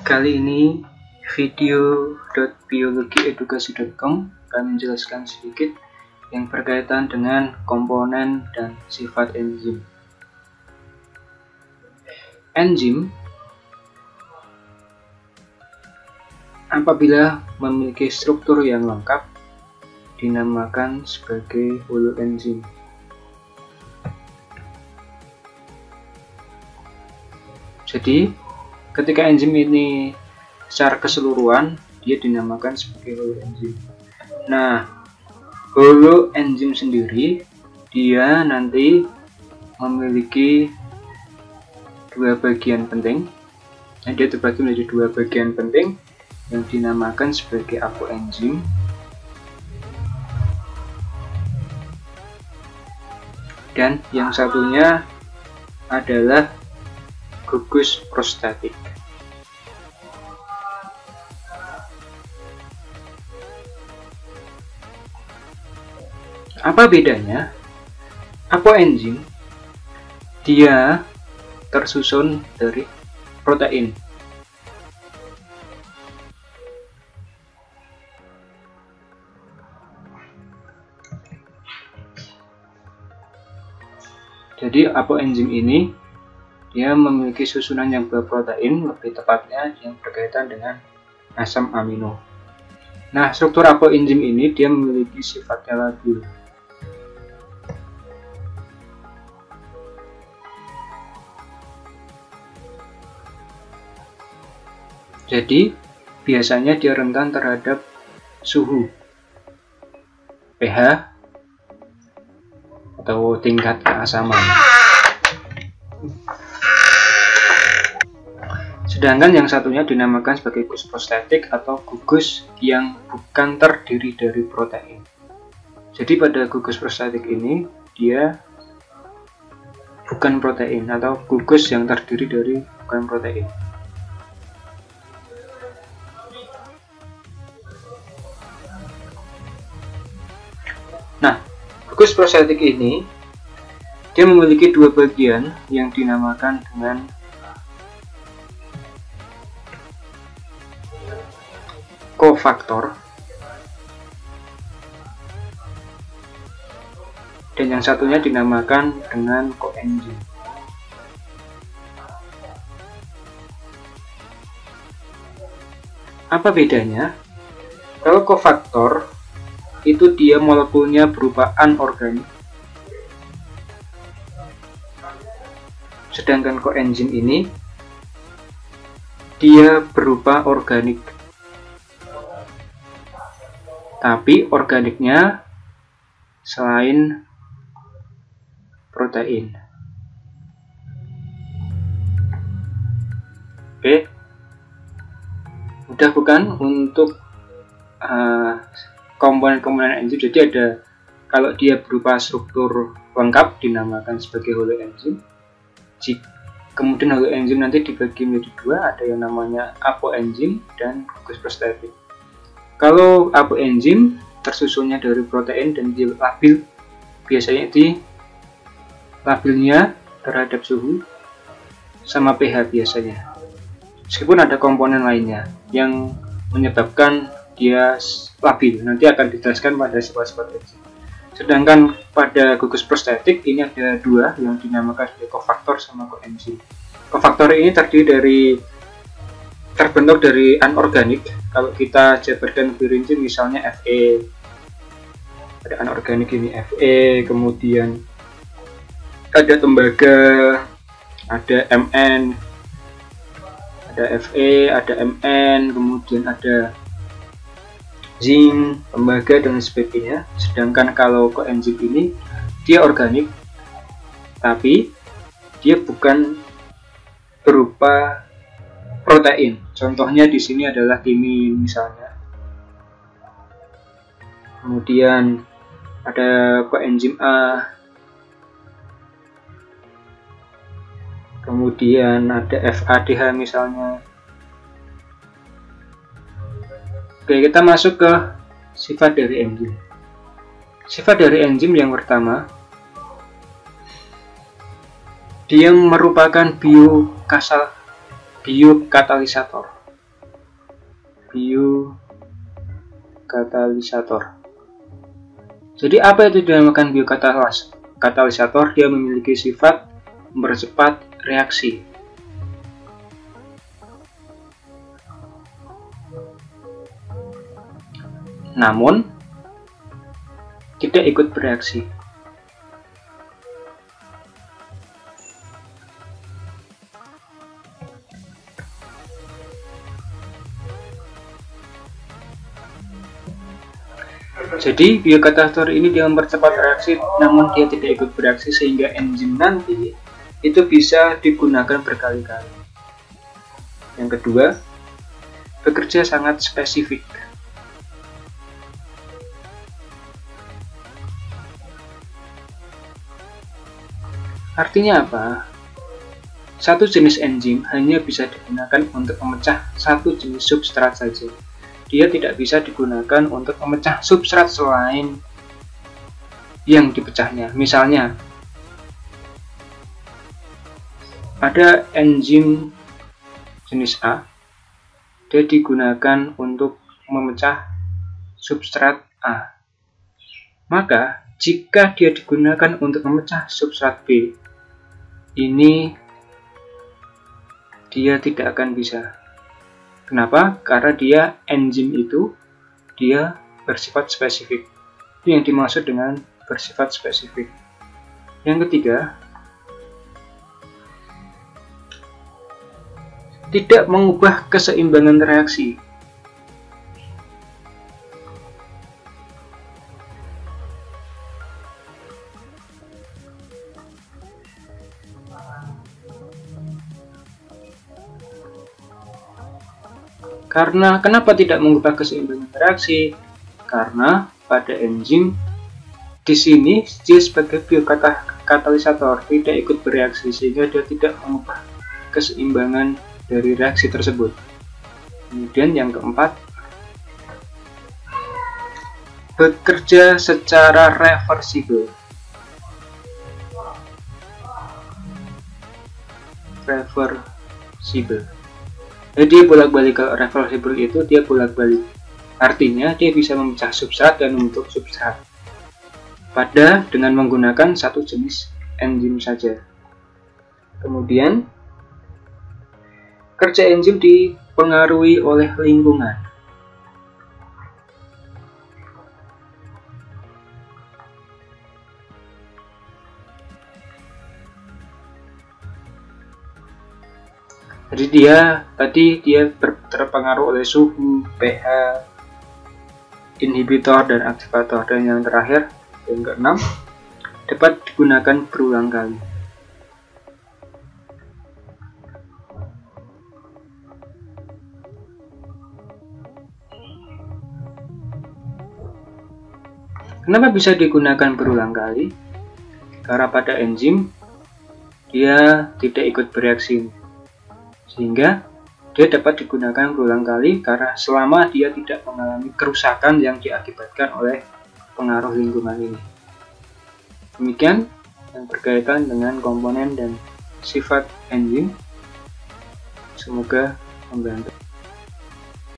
Kali ini video.biologiedukasi.com akan menjelaskan sedikit yang berkaitan dengan komponen dan sifat enzim. Enzim apabila memiliki struktur yang lengkap dinamakan sebagai holoenzim. Jadi ketika enzim ini secara keseluruhan dia dinamakan sebagai holoenzim. Nah, holoenzim sendiri dia nanti memiliki dua bagian penting. Dia terbagi menjadi dua bagian penting yang dinamakan sebagai apoenzim dan yang satunya adalah gugus prostatik. Apa bedanya? Apoenzim dia tersusun dari protein. Jadi apoenzim ini dia memiliki susunan yang berprotein, lebih tepatnya yang berkaitan dengan asam amino. Nah, struktur apoenzim ini dia memiliki sifatnya labil. Jadi, biasanya dia rentan terhadap suhu, pH, atau tingkat keasaman. Sedangkan yang satunya dinamakan sebagai gugus prostatik atau gugus yang bukan terdiri dari protein. Jadi pada gugus prostatik ini dia bukan protein atau gugus yang terdiri dari bukan protein. Nah, gugus prostatik ini dia memiliki dua bagian yang dinamakan dengan kofaktor dan yang satunya dinamakan dengan koenzim. Apa bedanya? Kalau kofaktor itu dia molekulnya berupa anorganik, sedangkan koenzim ini dia berupa organik. Tapi organiknya selain protein. Oke, mudah bukan untuk komponen-komponen enzim. Jadi ada, kalau dia berupa struktur lengkap dinamakan sebagai holoenzim. Kemudian holoenzim nanti dibagi menjadi dua, ada yang namanya apoenzim dan gugus prostatik. Kalau apoenzim tersusunnya dari protein dan dia labil, biasanya itu labilnya terhadap suhu sama pH biasanya. Meskipun ada komponen lainnya yang menyebabkan dia labil, nanti akan dijelaskan pada sifat-sifat enzim. Sedangkan pada gugus prostatik ini ada dua yang dinamakan sebagai kofaktor sama koenzim. Kofaktor ini terbentuk dari anorganik. Kalau kita jabarkan lebih rinci, misalnya Fe, ada anorganik ini Fe, kemudian ada tembaga, ada Mn, ada Fe, ada Mn, kemudian ada zinc, tembaga, dan sebagainya. Sedangkan kalau koenzim ini dia organik, tapi dia bukan berupa protein. Contohnya di sini adalah timin misalnya. Kemudian ada koenzim A. Kemudian ada FADH misalnya. Oke, kita masuk ke sifat dari enzim. Sifat dari enzim yang pertama, dia merupakan biokatalisator. biokatalisator. Jadi apa itu dinamakan biokatalisator? Dia memiliki sifat mempercepat reaksi. Namun tidak ikut bereaksi. Jadi biokatalisator ini dia mempercepat reaksi, namun dia tidak ikut bereaksi, sehingga enzim nanti itu bisa digunakan berkali-kali. Yang kedua, bekerja sangat spesifik. Artinya apa? Satu jenis enzim hanya bisa digunakan untuk memecah satu jenis substrat saja. Dia tidak bisa digunakan untuk memecah substrat selain yang dipecahnya. Misalnya, ada enzim jenis A, dia digunakan untuk memecah substrat A. Maka, jika dia digunakan untuk memecah substrat B, ini dia tidak akan bisa. Kenapa? Karena dia enzim itu dia bersifat spesifik. Itu yang dimaksud dengan bersifat spesifik. Yang ketiga, tidak mengubah keseimbangan reaksi. Karena kenapa tidak mengubah keseimbangan reaksi? Karena pada enzim di sini dia sebagai biokatalisator tidak ikut bereaksi, sehingga dia tidak mengubah keseimbangan dari reaksi tersebut. Kemudian yang keempat, bekerja secara reversibel. Jadi dia bolak-balik. Kalau reversibel itu dia bolak-balik. Artinya dia bisa memecah substrat dan membentuk substrat dengan menggunakan satu jenis enzim saja. Kemudian kerja enzim dipengaruhi oleh lingkungan. Jadi dia terpengaruh oleh suhu, pH, inhibitor dan aktivator. Dan yang terakhir, yang keenam, dapat digunakan berulang kali. Kenapa bisa digunakan berulang kali? Karena pada enzim dia tidak ikut bereaksi, sehingga dia dapat digunakan berulang kali karena selama dia tidak mengalami kerusakan yang diakibatkan oleh pengaruh lingkungan ini. Demikian yang berkaitan dengan komponen dan sifat enzim. Semoga membantu.